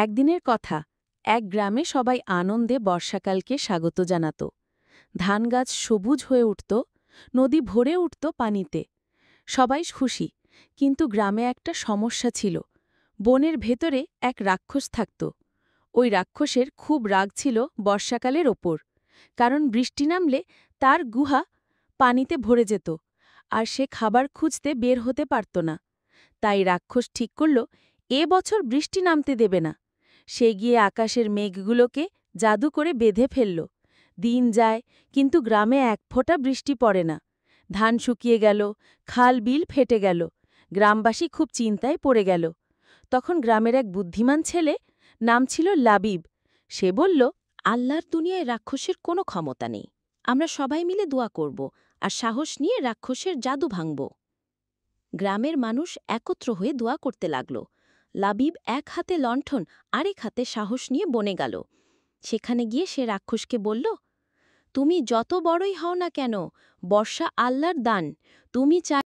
একদিনের কথা, এক গ্রামে সবাই আনন্দে বর্ষাকালকে স্বাগত জানাত। ধানগাছ সবুজ হয়ে উঠত, নদী ভরে উঠত পানিতে। সবাই খুশি, কিন্তু গ্রামে একটা সমস্যা ছিল। বনের ভেতরে এক রাক্ষস থাকত। ওই রাক্ষসের খুব রাগ ছিল বর্ষাকালের ওপর, কারণ বৃষ্টি নামলে তার গুহা পানিতে ভরে যেত, আর সে খাবার খুঁজতে বের হতে পারত না। তাই রাক্ষস ঠিক করল, এ বছর বৃষ্টি নামতে দেবে না। সে গিয়ে আকাশের মেঘগুলোকে জাদু করে বেঁধে ফেলল। দিন যায়, কিন্তু গ্রামে এক ফোঁটা বৃষ্টি পড়ে না। ধান শুকিয়ে গেল, খাল বিল ফেটে গেল। গ্রামবাসী খুব চিন্তায় পড়ে গেল। তখন গ্রামের এক বুদ্ধিমান ছেলে, নাম ছিল লাবিব, সে বলল, আল্লাহর দুনিয়ায় রাক্ষসের কোনো ক্ষমতা নেই। আমরা সবাই মিলে দোয়া করব আর সাহস নিয়ে রাক্ষসের জাদু ভাঙব। গ্রামের মানুষ একত্র হয়ে দোয়া করতে লাগল। লাবিব এক হাতে লণ্ঠন, আরেক হাতে সাহস নিয়ে বনে গেল। সেখানে গিয়ে সে রাক্ষসকে বলল, তুমি যত বড়ই হও না কেন, বর্ষা আল্লাহর দান। তুমি চাই